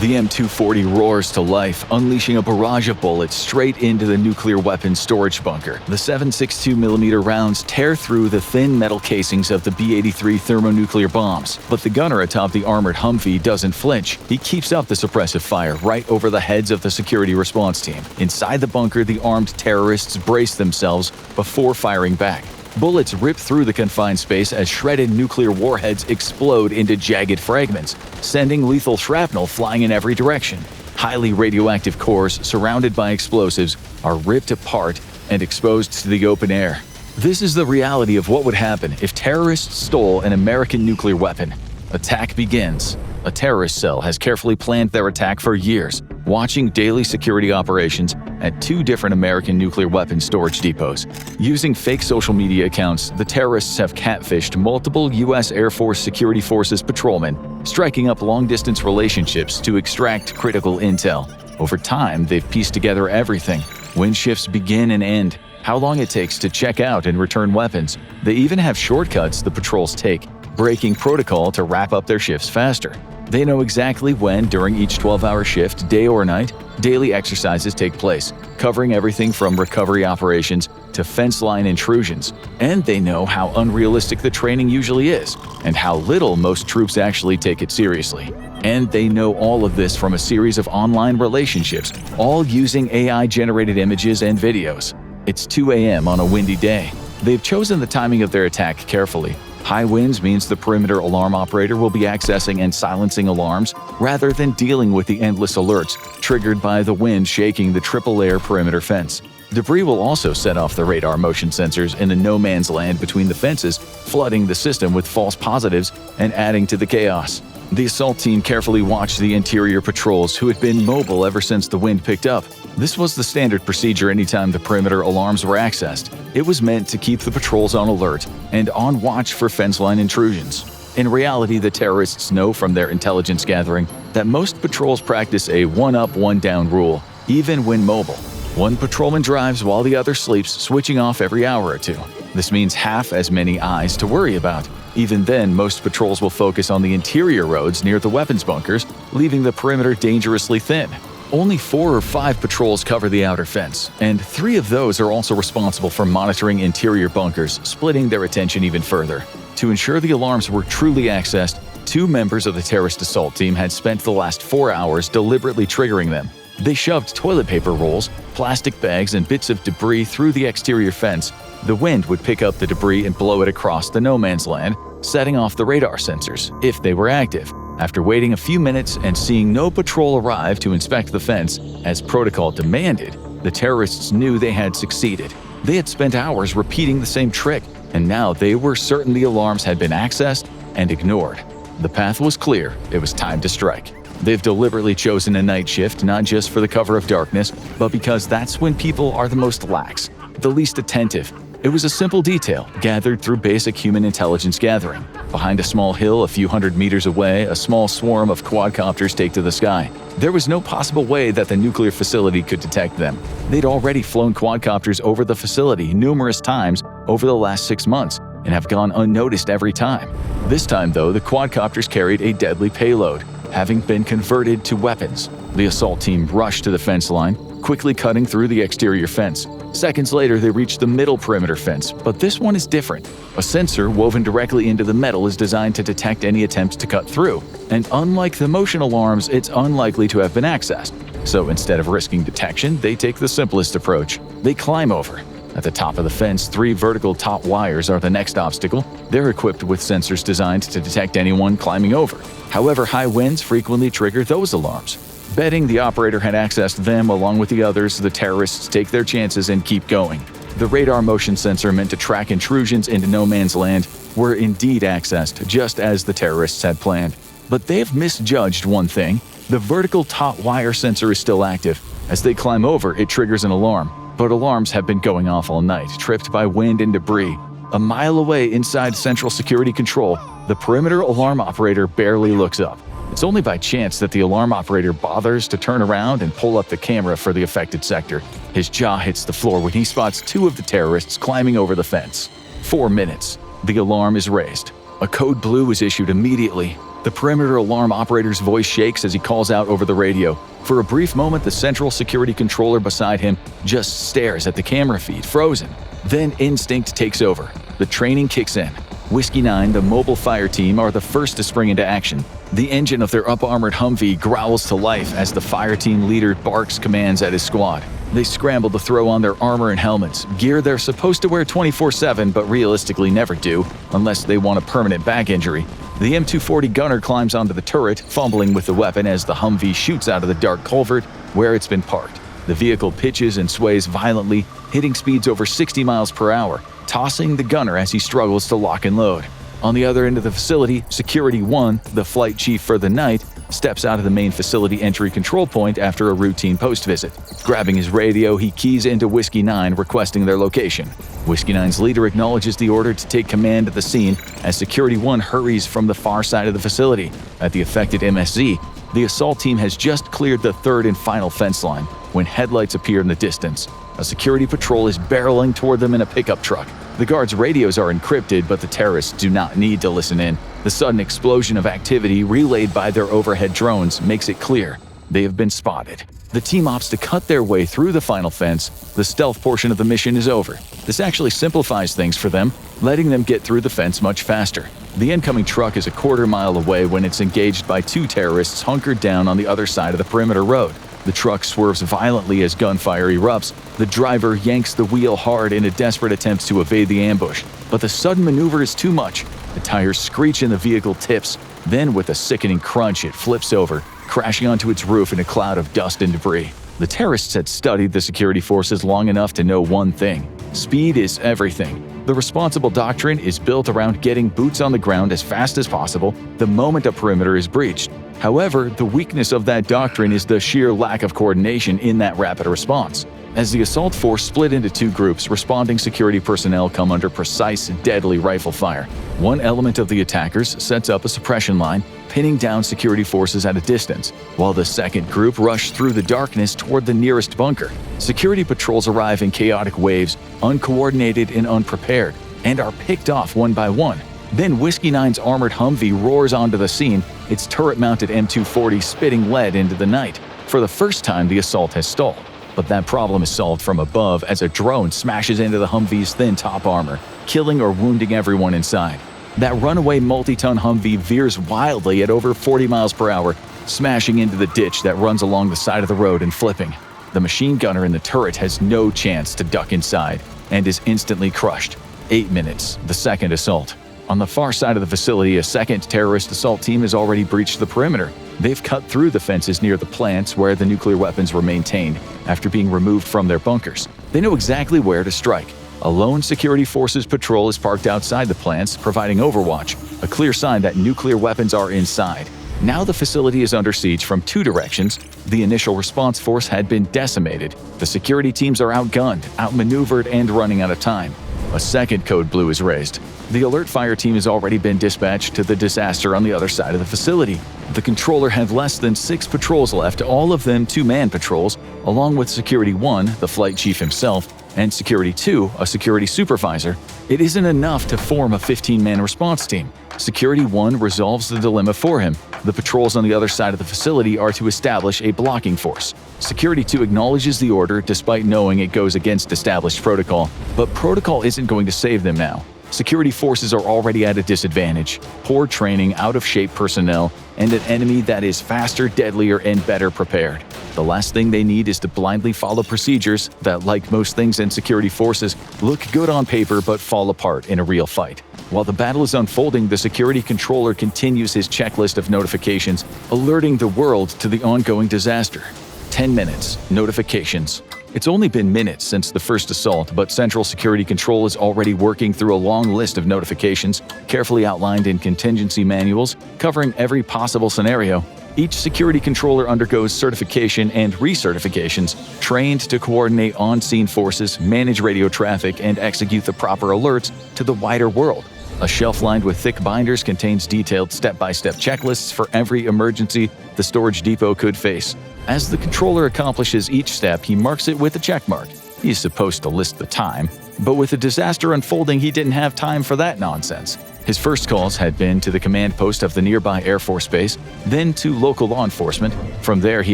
The M240 roars to life, unleashing a barrage of bullets straight into the nuclear weapons storage bunker. The 7.62mm rounds tear through the thin metal casings of the B-83 thermonuclear bombs, but the gunner atop the armored Humvee doesn't flinch. He keeps up the suppressive fire right over the heads of the security response team. Inside the bunker, the armed terrorists brace themselves before firing back. Bullets rip through the confined space as shredded nuclear warheads explode into jagged fragments, sending lethal shrapnel flying in every direction. Highly radioactive cores surrounded by explosives are ripped apart and exposed to the open air. This is the reality of what would happen if terrorists stole an American nuclear weapon. Attack begins. A terrorist cell has carefully planned their attack for years, watching daily security operations at 2 different American nuclear weapons storage depots. Using fake social media accounts, the terrorists have catfished multiple U.S. Air Force Security Forces patrolmen, striking up long-distance relationships to extract critical intel. Over time, they've pieced together everything: when shifts begin and end, how long it takes to check out and return weapons. They even have shortcuts the patrols take, breaking protocol to wrap up their shifts faster. They know exactly when, during each 12-hour shift, day or night, daily exercises take place, covering everything from recovery operations to fence line intrusions. And they know how unrealistic the training usually is, and how little most troops actually take it seriously. And they know all of this from a series of online relationships, all using AI-generated images and videos. It's 2 a.m. on a windy day. They've chosen the timing of their attack carefully. High winds means the perimeter alarm operator will be accessing and silencing alarms rather than dealing with the endless alerts triggered by the wind shaking the triple-layer perimeter fence. Debris will also set off the radar motion sensors in the no-man's land between the fences, flooding the system with false positives and adding to the chaos. The assault team carefully watched the interior patrols, who had been mobile ever since the wind picked up. This was the standard procedure anytime the perimeter alarms were accessed. It was meant to keep the patrols on alert and on watch for fence line intrusions. In reality, the terrorists know from their intelligence gathering that most patrols practice a one-up, one-down rule, even when mobile. One patrolman drives while the other sleeps, switching off every hour or two. This means half as many eyes to worry about. Even then, most patrols will focus on the interior roads near the weapons bunkers, leaving the perimeter dangerously thin. Only 4 or 5 patrols cover the outer fence, and 3 of those are also responsible for monitoring interior bunkers, splitting their attention even further. To ensure the alarms were truly accessed, 2 members of the terrorist assault team had spent the last 4 hours deliberately triggering them. They shoved toilet paper rolls, plastic bags, and bits of debris through the exterior fence. The wind would pick up the debris and blow it across the no-man's land, setting off the radar sensors, if they were active. After waiting a few minutes and seeing no patrol arrive to inspect the fence, as protocol demanded, the terrorists knew they had succeeded. They had spent hours repeating the same trick, and now they were certain the alarms had been accessed and ignored. The path was clear. It was time to strike. They've deliberately chosen a night shift not just for the cover of darkness, but because that's when people are the most lax, the least attentive. It was a simple detail, gathered through basic human intelligence gathering. Behind a small hill a few hundred meters away, a small swarm of quadcopters take to the sky. There was no possible way that the nuclear facility could detect them. They'd already flown quadcopters over the facility numerous times over the last 6 months and have gone unnoticed every time. This time, though, the quadcopters carried a deadly payload, having been converted to weapons. The assault team rushed to the fence line, quickly cutting through the exterior fence. Seconds later, they reached the middle perimeter fence, but this one is different. A sensor woven directly into the metal is designed to detect any attempts to cut through, and unlike the motion alarms, it's unlikely to have been accessed. So instead of risking detection, they take the simplest approach. They climb over. At the top of the fence, 3 vertical top wires are the next obstacle. They're equipped with sensors designed to detect anyone climbing over. However, high winds frequently trigger those alarms. Betting the operator had accessed them along with the others, the terrorists take their chances and keep going. The radar motion sensor meant to track intrusions into no man's land were indeed accessed, just as the terrorists had planned. But they've misjudged one thing. The vertical top wire sensor is still active. As they climb over, it triggers an alarm. But alarms have been going off all night, tripped by wind and debris. A mile away inside Central Security Control, the perimeter alarm operator barely looks up. It's only by chance that the alarm operator bothers to turn around and pull up the camera for the affected sector. His jaw hits the floor when he spots 2 of the terrorists climbing over the fence. 4 minutes. The alarm is raised. A code blue is issued immediately. The perimeter alarm operator's voice shakes as he calls out over the radio. For a brief moment, the central security controller beside him just stares at the camera feed, frozen. Then instinct takes over. The training kicks in. Whiskey 9, the mobile fire team, are the first to spring into action. The engine of their up-armored Humvee growls to life as the fire team leader barks commands at his squad. They scramble to throw on their armor and helmets, gear they're supposed to wear 24/7 but realistically never do, unless they want a permanent back injury. The M240 gunner climbs onto the turret, fumbling with the weapon as the Humvee shoots out of the dark culvert where it's been parked. The vehicle pitches and sways violently, hitting speeds over 60 miles per hour, tossing the gunner as he struggles to lock and load. On the other end of the facility, Security 1, the flight chief for the night, steps out of the main facility entry control point after a routine post visit. Grabbing his radio, he keys into Whiskey 9, requesting their location. Whiskey 9's leader acknowledges the order to take command at the scene as Security 1 hurries from the far side of the facility. At the affected MSZ, the assault team has just cleared the third and final fence line when headlights appear in the distance. A security patrol is barreling toward them in a pickup truck. The guards' radios are encrypted, but the terrorists do not need to listen in. The sudden explosion of activity relayed by their overhead drones makes it clear they have been spotted. The team opts to cut their way through the final fence. The stealth portion of the mission is over. This actually simplifies things for them, letting them get through the fence much faster. The incoming truck is a quarter-mile away when it's engaged by two terrorists hunkered down on the other side of the perimeter road. The truck swerves violently as gunfire erupts. The driver yanks the wheel hard in a desperate attempt to evade the ambush. But the sudden maneuver is too much. The tires screech and the vehicle tips. Then, with a sickening crunch, it flips over, crashing onto its roof in a cloud of dust and debris. The terrorists had studied the security forces long enough to know one thing: speed is everything. The responsible doctrine is built around getting boots on the ground as fast as possible the moment a perimeter is breached. However, the weakness of that doctrine is the sheer lack of coordination in that rapid response. As the assault force split into two groups, responding security personnel come under precise, deadly rifle fire. One element of the attackers sets up a suppression line, pinning down security forces at a distance, while the second group rush through the darkness toward the nearest bunker. Security patrols arrive in chaotic waves, uncoordinated and unprepared, and are picked off one by one. Then Whiskey 9's armored Humvee roars onto the scene, its turret-mounted M240 spitting lead into the night. For the first time, the assault has stalled. But that problem is solved from above as a drone smashes into the Humvee's thin top armor, killing or wounding everyone inside. That runaway multi-ton Humvee veers wildly at over 40 miles per hour, smashing into the ditch that runs along the side of the road and flipping. The machine gunner in the turret has no chance to duck inside and is instantly crushed. 8 minutes, the second assault. On the far side of the facility, a second terrorist assault team has already breached the perimeter. They've cut through the fences near the plants where the nuclear weapons were maintained after being removed from their bunkers. They know exactly where to strike. A lone security forces patrol is parked outside the plants, providing overwatch, a clear sign that nuclear weapons are inside. Now the facility is under siege from two directions. The initial response force had been decimated. The security teams are outgunned, outmaneuvered, and running out of time. A second code blue is raised. The alert fire team has already been dispatched to the disaster on the other side of the facility. The controller had less than 6 patrols left, all of them two-man patrols, along with Security 1, the flight chief himself, and Security 2, a security supervisor. It isn't enough to form a 15-man response team. Security 1 resolves the dilemma for him. The patrols on the other side of the facility are to establish a blocking force. Security 2 acknowledges the order despite knowing it goes against established protocol, but protocol isn't going to save them now. Security forces are already at a disadvantage. Poor training, out-of-shape personnel, and an enemy that is faster, deadlier, and better prepared. The last thing they need is to blindly follow procedures that, like most things in security forces, look good on paper but fall apart in a real fight. While the battle is unfolding, the security controller continues his checklist of notifications, alerting the world to the ongoing disaster. 10 minutes. Notifications. It's only been minutes since the first assault, but Central Security Control is already working through a long list of notifications, carefully outlined in contingency manuals, covering every possible scenario. Each security controller undergoes certification and recertifications, trained to coordinate on-scene forces, manage radio traffic, and execute the proper alerts to the wider world. A shelf lined with thick binders contains detailed step-by-step checklists for every emergency the storage depot could face. As the controller accomplishes each step, he marks it with a check mark. He's supposed to list the time, but with the disaster unfolding, he didn't have time for that nonsense. His first calls had been to the command post of the nearby Air Force Base, then to local law enforcement. From there, he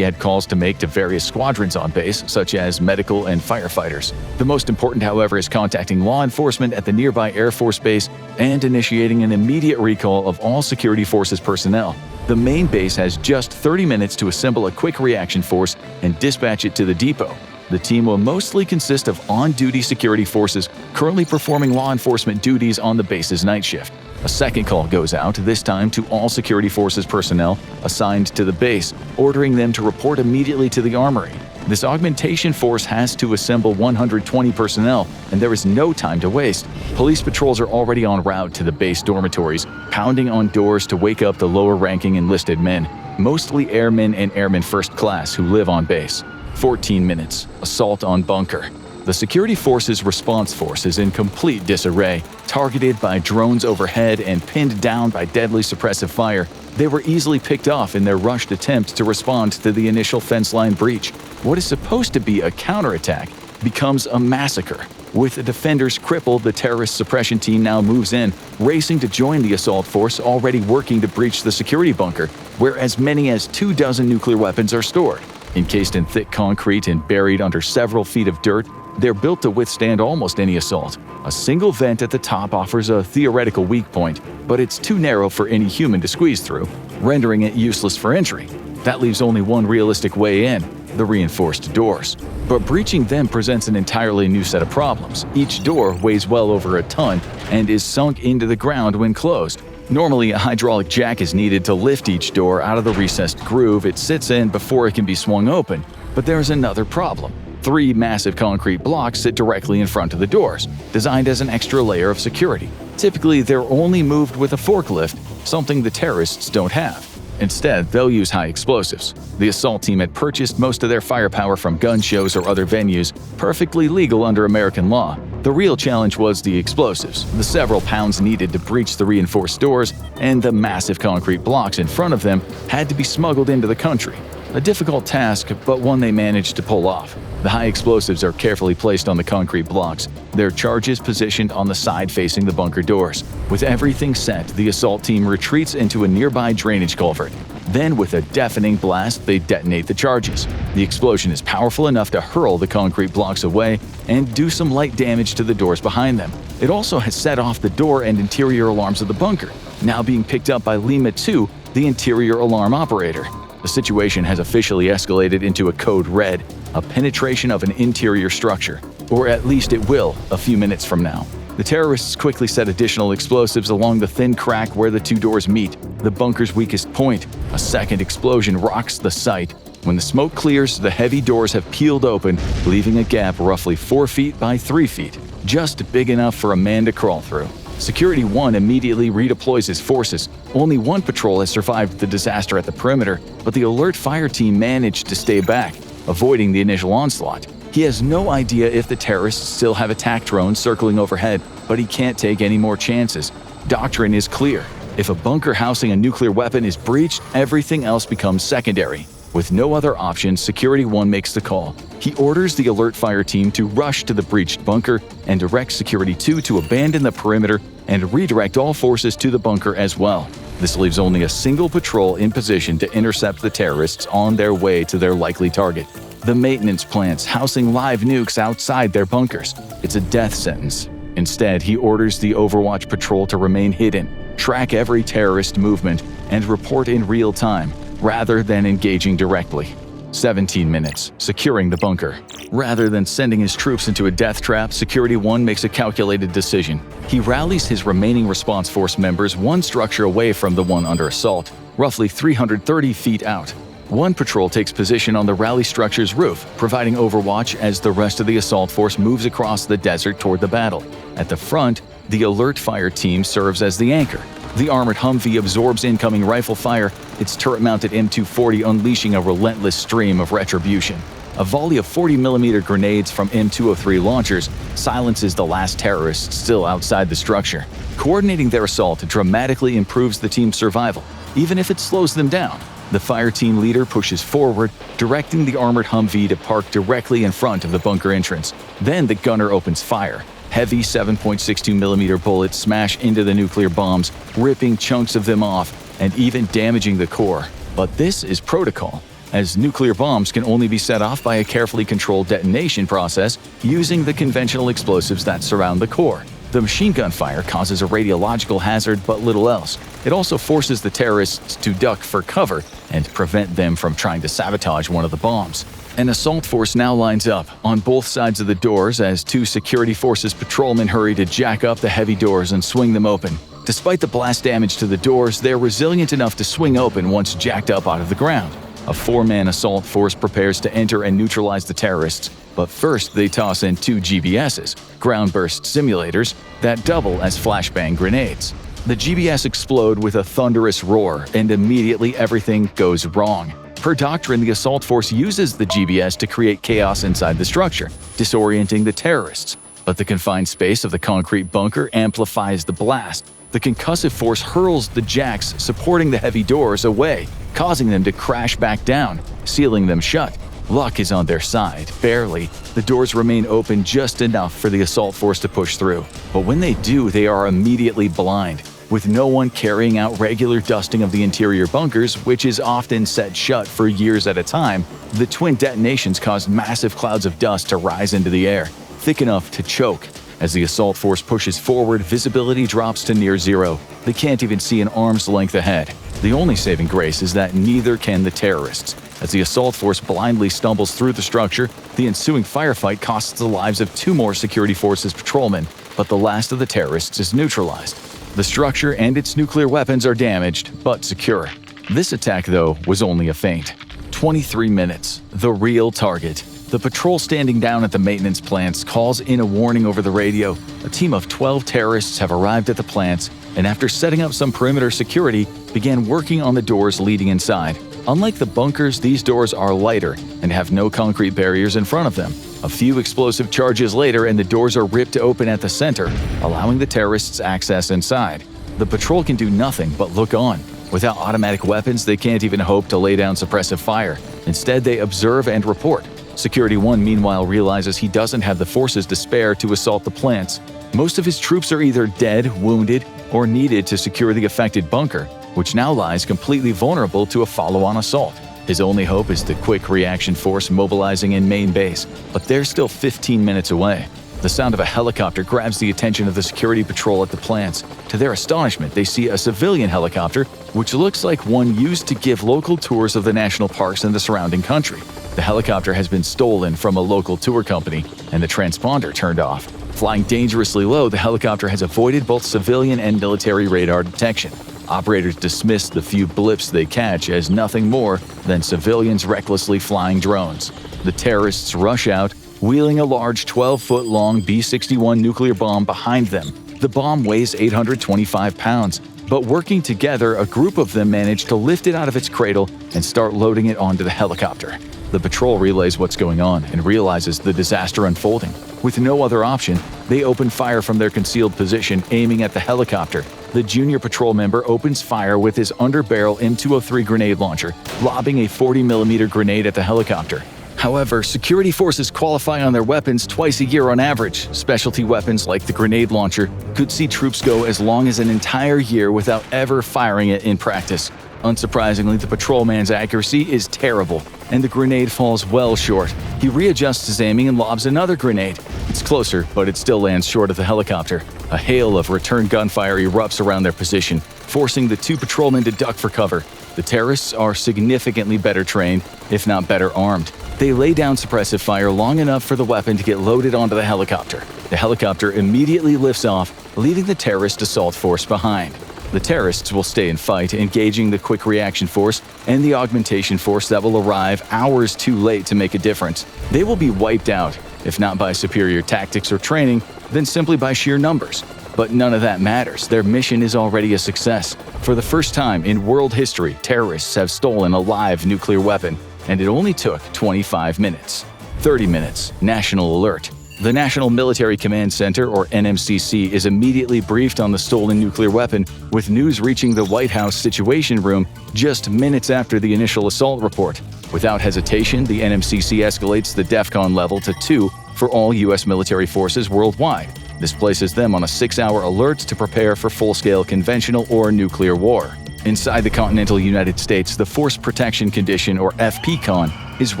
had calls to make to various squadrons on base, such as medical and firefighters. The most important, however, is contacting law enforcement at the nearby Air Force Base and initiating an immediate recall of all security forces personnel. The main base has just 30 minutes to assemble a quick reaction force and dispatch it to the depot. The team will mostly consist of on-duty security forces currently performing law enforcement duties on the base's night shift. A second call goes out, this time to all security forces personnel assigned to the base, ordering them to report immediately to the armory. This augmentation force has to assemble 120 personnel, and there is no time to waste. Police patrols are already en route to the base dormitories, pounding on doors to wake up the lower-ranking enlisted men, mostly airmen and airmen first class who live on base. 14 minutes. Assault on bunker. The security forces response force is in complete disarray. Targeted by drones overhead and pinned down by deadly suppressive fire, they were easily picked off in their rushed attempt to respond to the initial fence line breach. What is supposed to be a counterattack becomes a massacre. With the defenders crippled, the terrorist suppression team now moves in, racing to join the assault force already working to breach the security bunker, where as many as 24 nuclear weapons are stored. Encased in thick concrete and buried under several feet of dirt, they're built to withstand almost any assault. A single vent at the top offers a theoretical weak point, but it's too narrow for any human to squeeze through, rendering it useless for entry. That leaves only one realistic way in: the reinforced doors. But breaching them presents an entirely new set of problems. Each door weighs well over a ton and is sunk into the ground when closed. Normally, a hydraulic jack is needed to lift each door out of the recessed groove it sits in before it can be swung open. But there's another problem. 3 massive concrete blocks sit directly in front of the doors, designed as an extra layer of security. Typically, they're only moved with a forklift, something the terrorists don't have. Instead, they'll use high explosives. The assault team had purchased most of their firepower from gun shows or other venues, perfectly legal under American law. The real challenge was the explosives, the several pounds needed to breach the reinforced doors, and the massive concrete blocks in front of them had to be smuggled into the country. A difficult task, but one they managed to pull off. The high explosives are carefully placed on the concrete blocks, their charges positioned on the side facing the bunker doors. With everything set, the assault team retreats into a nearby drainage culvert. Then, with a deafening blast, they detonate the charges. The explosion is powerful enough to hurl the concrete blocks away and do some light damage to the doors behind them. It also has set off the door and interior alarms of the bunker, now being picked up by Lima 2, the interior alarm operator. The situation has officially escalated into a code red, a penetration of an interior structure. Or at least it will, a few minutes from now. The terrorists quickly set additional explosives along the thin crack where the 2 doors meet, the bunker's weakest point. A second explosion rocks the site. When the smoke clears, the heavy doors have peeled open, leaving a gap roughly 4 feet by 3 feet, just big enough for a man to crawl through. Security 1 immediately redeploys his forces. Only one patrol has survived the disaster at the perimeter, but the alert fire team managed to stay back, avoiding the initial onslaught. He has no idea if the terrorists still have attack drones circling overhead, but he can't take any more chances. Doctrine is clear. If a bunker housing a nuclear weapon is breached, everything else becomes secondary. With no other option, Security 1 makes the call. He orders the alert fire team to rush to the breached bunker and directs Security 2 to abandon the perimeter and redirect all forces to the bunker as well. This leaves only a single patrol in position to intercept the terrorists on their way to their likely target: the maintenance plants housing live nukes outside their bunkers. It's a death sentence. Instead, he orders the Overwatch patrol to remain hidden, track every terrorist movement, and report in real time, rather than engaging directly. 17 minutes, securing the bunker. Rather than sending his troops into a death trap, Security 1 makes a calculated decision. He rallies his remaining response force members one structure away from the one under assault, roughly 330 feet out. One patrol takes position on the rally structure's roof, providing overwatch as the rest of the assault force moves across the desert toward the battle. At the front, the alert fire team serves as the anchor. The armored Humvee absorbs incoming rifle fire, its turret-mounted M240 unleashing a relentless stream of retribution. A volley of 40mm grenades from M203 launchers silences the last terrorists still outside the structure. Coordinating their assault dramatically improves the team's survival, even if it slows them down. The fire team leader pushes forward, directing the armored Humvee to park directly in front of the bunker entrance. Then the gunner opens fire. Heavy 7.62mm bullets smash into the nuclear bombs, ripping chunks of them off and even damaging the core. But this is protocol, as nuclear bombs can only be set off by a carefully controlled detonation process using the conventional explosives that surround the core. The machine gun fire causes a radiological hazard but little else. It also forces the terrorists to duck for cover and prevent them from trying to sabotage one of the bombs. An assault force now lines up on both sides of the doors as two security forces patrolmen hurry to jack up the heavy doors and swing them open. Despite the blast damage to the doors, they're resilient enough to swing open once jacked up out of the ground. A four-man assault force prepares to enter and neutralize the terrorists, but first they toss in two GBSs, ground burst simulators, that double as flashbang grenades. The GBS explode with a thunderous roar, and immediately everything goes wrong. Per doctrine, the assault force uses the GBS to create chaos inside the structure, disorienting the terrorists. But the confined space of the concrete bunker amplifies the blast. The concussive force hurls the jacks supporting the heavy doors away, causing them to crash back down, sealing them shut. Luck is on their side, barely. The doors remain open just enough for the assault force to push through. But when they do, they are immediately blind, with no one carrying out regular dusting of the interior bunkers, which is often set shut for years at a time. The twin detonations caused massive clouds of dust to rise into the air, thick enough to choke. As the assault force pushes forward, visibility drops to near zero. They can't even see an arm's length ahead. The only saving grace is that neither can the terrorists. As the assault force blindly stumbles through the structure, the ensuing firefight costs the lives of two more security forces patrolmen, but the last of the terrorists is neutralized. The structure and its nuclear weapons are damaged, but secure. This attack, though, was only a feint. 23 minutes. The real target. The patrol standing down at the maintenance plants calls in a warning over the radio. A team of 12 terrorists have arrived at the plants, and after setting up some perimeter security, began working on the doors leading inside. Unlike the bunkers, these doors are lighter and have no concrete barriers in front of them. A few explosive charges later, and the doors are ripped open at the center, allowing the terrorists access inside. The patrol can do nothing but look on. Without automatic weapons, they can't even hope to lay down suppressive fire. Instead, they observe and report. Security 1 meanwhile realizes he doesn't have the forces to spare to assault the plants. Most of his troops are either dead, wounded, or needed to secure the affected bunker, which now lies completely vulnerable to a follow-on assault. His only hope is the quick reaction force mobilizing in main base, but they're still 15 minutes away. The sound of a helicopter grabs the attention of the security patrol at the plants. To their astonishment, they see a civilian helicopter, which looks like one used to give local tours of the national parks and the surrounding country. The helicopter has been stolen from a local tour company, and the transponder turned off. Flying dangerously low, the helicopter has avoided both civilian and military radar detection. Operators dismiss the few blips they catch as nothing more than civilians recklessly flying drones. The terrorists rush out, wheeling a large 12-foot-long B-61 nuclear bomb behind them. The bomb weighs 825 pounds, but working together, a group of them manage to lift it out of its cradle and start loading it onto the helicopter. The patrol relays what's going on and realizes the disaster unfolding. With no other option, they open fire from their concealed position, aiming at the helicopter. The junior patrol member opens fire with his underbarrel M203 grenade launcher, lobbing a 40mm grenade at the helicopter. However, security forces qualify on their weapons twice a year on average. Specialty weapons like the grenade launcher could see troops go as long as an entire year without ever firing it in practice. Unsurprisingly, the patrolman's accuracy is terrible, and the grenade falls well short. He readjusts his aiming and lobs another grenade. It's closer, but it still lands short of the helicopter. A hail of return gunfire erupts around their position, forcing the two patrolmen to duck for cover. The terrorists are significantly better trained, if not better armed. They lay down suppressive fire long enough for the weapon to get loaded onto the helicopter. The helicopter immediately lifts off, leaving the terrorist assault force behind. The terrorists will stay and fight, engaging the quick reaction force and the augmentation force that will arrive hours too late to make a difference. They will be wiped out, if not by superior tactics or training, then simply by sheer numbers. But none of that matters. Their mission is already a success. For the first time in world history, terrorists have stolen a live nuclear weapon, and it only took 25 minutes. 30 minutes. National alert. The National Military Command Center, or NMCC, is immediately briefed on the stolen nuclear weapon, with news reaching the White House Situation Room just minutes after the initial assault report. Without hesitation, the NMCC escalates the DEFCON level to 2 for all U.S. military forces worldwide. This places them on a 6-hour alert to prepare for full-scale conventional or nuclear war. Inside the continental United States, the Force Protection Condition, or FPCON, is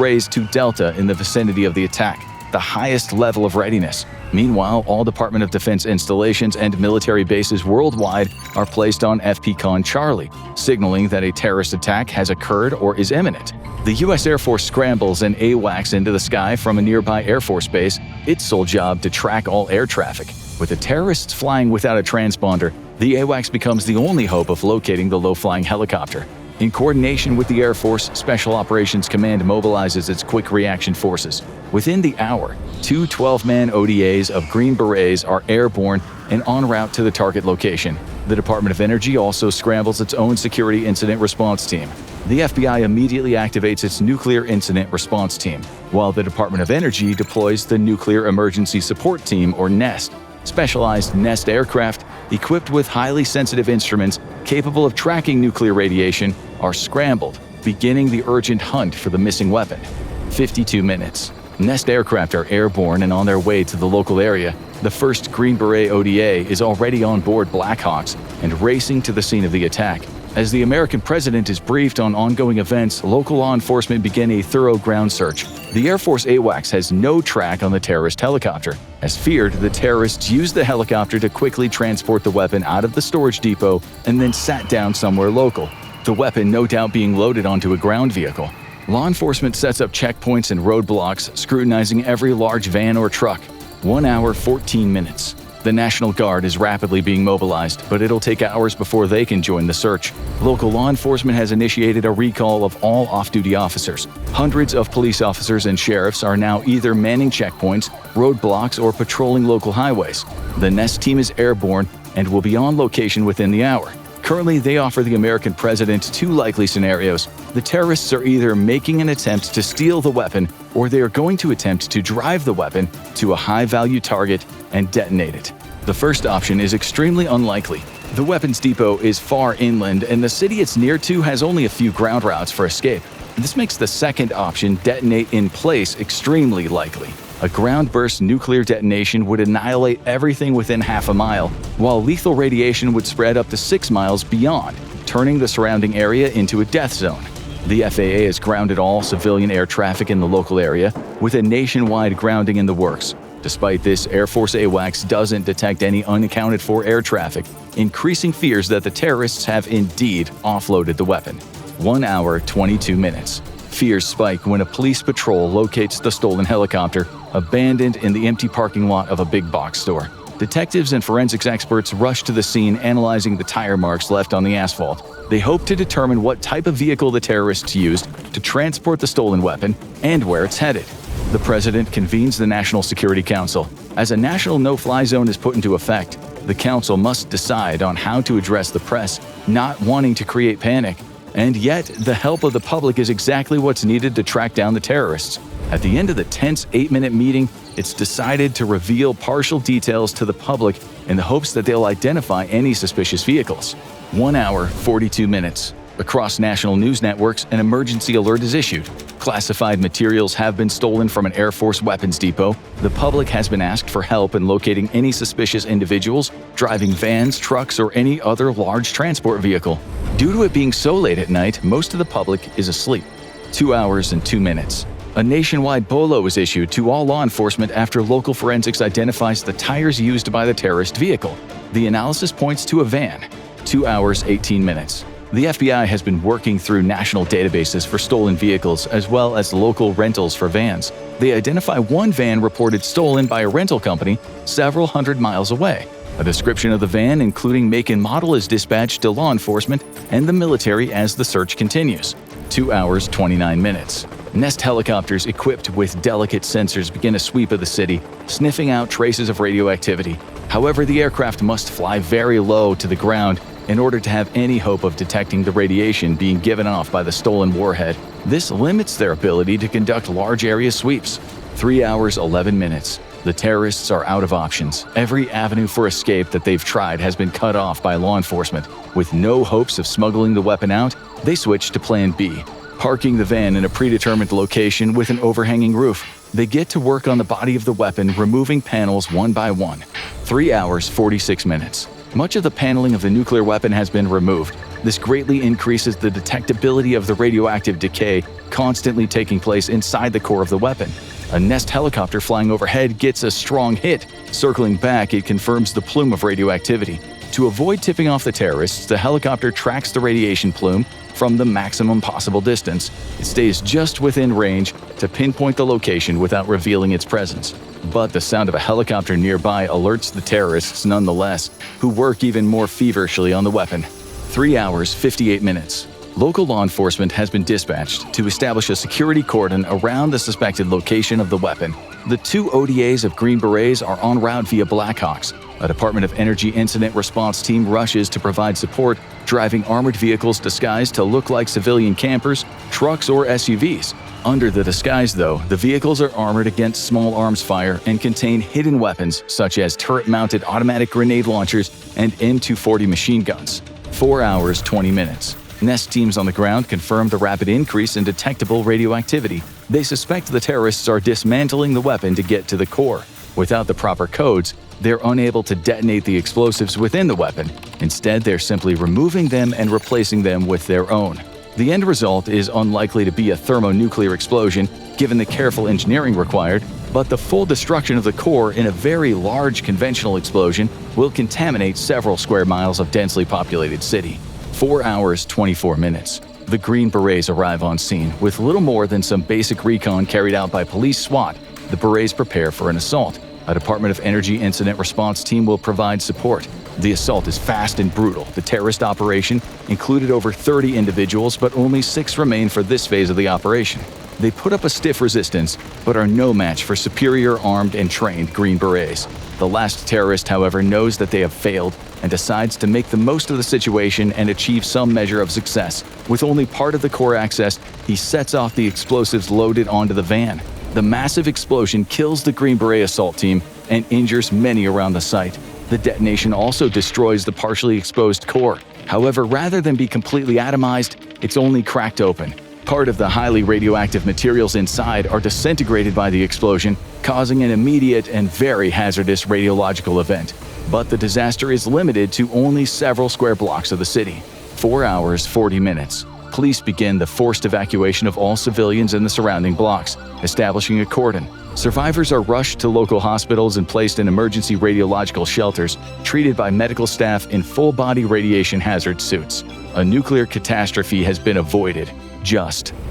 raised to Delta in the vicinity of the attack, the highest level of readiness. Meanwhile, all Department of Defense installations and military bases worldwide are placed on FPCON Charlie, signaling that a terrorist attack has occurred or is imminent. The U.S. Air Force scrambles an AWACS into the sky from a nearby Air Force base, its sole job to track all air traffic. With the terrorists flying without a transponder, the AWACS becomes the only hope of locating the low-flying helicopter. In coordination with the Air Force, Special Operations Command mobilizes its quick reaction forces. Within the hour, 2 12-man ODAs of Green Berets are airborne and en route to the target location. The Department of Energy also scrambles its own security incident response team. The FBI immediately activates its Nuclear Incident Response Team, while the Department of Energy deploys the Nuclear Emergency Support Team, or NEST. Specialized NEST aircraft, equipped with highly sensitive instruments capable of tracking nuclear radiation, are scrambled, beginning the urgent hunt for the missing weapon. 52 minutes. NEST aircraft are airborne and on their way to the local area. The first Green Beret ODA is already on board Blackhawks and racing to the scene of the attack. As the American president is briefed on ongoing events, local law enforcement begin a thorough ground search. The Air Force AWACS has no track on the terrorist helicopter. As feared, the terrorists used the helicopter to quickly transport the weapon out of the storage depot and then sat down somewhere local, the weapon no doubt being loaded onto a ground vehicle. Law enforcement sets up checkpoints and roadblocks, scrutinizing every large van or truck. 1 hour, 14 minutes. The National Guard is rapidly being mobilized, but it'll take hours before they can join the search. Local law enforcement has initiated a recall of all off-duty officers. Hundreds of police officers and sheriffs are now either manning checkpoints, roadblocks, or patrolling local highways. The NEST team is airborne and will be on location within the hour. Currently, they offer the American president 2 likely scenarios. The terrorists are either making an attempt to steal the weapon, or they are going to attempt to drive the weapon to a high-value target and detonate it. The first option is extremely unlikely. The weapons depot is far inland, and the city it's near to has only a few ground routes for escape. This makes the second option, detonate in place, extremely likely. A ground-burst nuclear detonation would annihilate everything within half a mile, while lethal radiation would spread up to 6 miles beyond, turning the surrounding area into a death zone. The FAA has grounded all civilian air traffic in the local area, with a nationwide grounding in the works. Despite this, Air Force AWACS doesn't detect any unaccounted-for air traffic, increasing fears that the terrorists have indeed offloaded the weapon. 1 hour, 22 minutes. Fears spike when a police patrol locates the stolen helicopter, abandoned in the empty parking lot of a big box store. Detectives and forensics experts rush to the scene, analyzing the tire marks left on the asphalt. They hope to determine what type of vehicle the terrorists used to transport the stolen weapon and where it's headed. The president convenes the National Security Council. As a national no-fly zone is put into effect, the council must decide on how to address the press, not wanting to create panic. And yet, the help of the public is exactly what's needed to track down the terrorists. At the end of the tense 8-minute meeting, it's decided to reveal partial details to the public in the hopes that they'll identify any suspicious vehicles. 1 hour, 42 minutes. Across national news networks, an emergency alert is issued. Classified materials have been stolen from an Air Force weapons depot. The public has been asked for help in locating any suspicious individuals driving vans, trucks, or any other large transport vehicle. Due to it being so late at night, most of the public is asleep. 2 hours and 2 minutes. A nationwide BOLO is issued to all law enforcement after local forensics identifies the tires used by the terrorist vehicle. The analysis points to a van. 2 hours, 18 minutes. The FBI has been working through national databases for stolen vehicles as well as local rentals for vans. They identify one van reported stolen by a rental company several hundred miles away. A description of the van, including make and model, is dispatched to law enforcement and the military as the search continues. 2 hours, 29 minutes. NEST helicopters equipped with delicate sensors begin a sweep of the city, sniffing out traces of radioactivity. However, the aircraft must fly very low to the ground in order to have any hope of detecting the radiation being given off by the stolen warhead. This limits their ability to conduct large area sweeps. 3 hours, 11 minutes. The terrorists are out of options. Every avenue for escape that they've tried has been cut off by law enforcement. With no hopes of smuggling the weapon out, they switch to Plan B, parking the van in a predetermined location with an overhanging roof. They get to work on the body of the weapon, removing panels one by one. 3 hours, 46 minutes. Much of the paneling of the nuclear weapon has been removed. This greatly increases the detectability of the radioactive decay constantly taking place inside the core of the weapon. A Nest helicopter flying overhead gets a strong hit. Circling back, it confirms the plume of radioactivity. To avoid tipping off the terrorists, the helicopter tracks the radiation plume from the maximum possible distance. It stays just within range to pinpoint the location without revealing its presence. But the sound of a helicopter nearby alerts the terrorists nonetheless, who work even more feverishly on the weapon. 3 hours, 58 minutes. Local law enforcement has been dispatched to establish a security cordon around the suspected location of the weapon. The 2 ODAs of Green Berets are en route via Blackhawks. A Department of Energy incident response team rushes to provide support, driving armored vehicles disguised to look like civilian campers, trucks, or SUVs. Under the disguise, though, the vehicles are armored against small arms fire and contain hidden weapons such as turret-mounted automatic grenade launchers and M240 machine guns. 4 hours, 20 minutes. Nest teams on the ground confirm the rapid increase in detectable radioactivity. They suspect the terrorists are dismantling the weapon to get to the core. Without the proper codes, they're unable to detonate the explosives within the weapon. Instead, they're simply removing them and replacing them with their own. The end result is unlikely to be a thermonuclear explosion, given the careful engineering required, but the full destruction of the core in a very large conventional explosion will contaminate several square miles of densely populated city. 4 hours, 24 minutes. The Green Berets arrive on scene. With little more than some basic recon carried out by police SWAT, the Berets prepare for an assault. A Department of Energy incident response team will provide support. The assault is fast and brutal. The terrorist operation included over 30 individuals, but only 6 remain for this phase of the operation. They put up a stiff resistance, but are no match for superior armed and trained Green Berets. The last terrorist, however, knows that they have failed and decides to make the most of the situation and achieve some measure of success. With only part of the core accessed, he sets off the explosives loaded onto the van. The massive explosion kills the Green Beret assault team and injures many around the site. The detonation also destroys the partially exposed core. However, rather than be completely atomized, it's only cracked open. Part of the highly radioactive materials inside are disintegrated by the explosion, causing an immediate and very hazardous radiological event. But the disaster is limited to only several square blocks of the city. 4 hours, 40 minutes. Police begin the forced evacuation of all civilians in the surrounding blocks, establishing a cordon. Survivors are rushed to local hospitals and placed in emergency radiological shelters, treated by medical staff in full-body radiation hazard suits. A nuclear catastrophe has been avoided.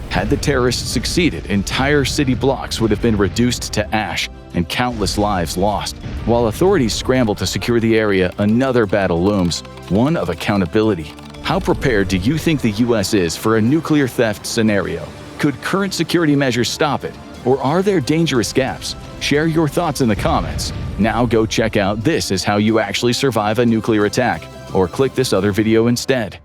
Had the terrorists succeeded, entire city blocks would have been reduced to ash and countless lives lost. While authorities scramble to secure the area, another battle looms, one of accountability. How prepared do you think the U.S. is for a nuclear theft scenario? Could current security measures stop it? Or are there dangerous gaps? Share your thoughts in the comments. Now go check out This Is How You Actually Survive a Nuclear Attack, or click this other video instead.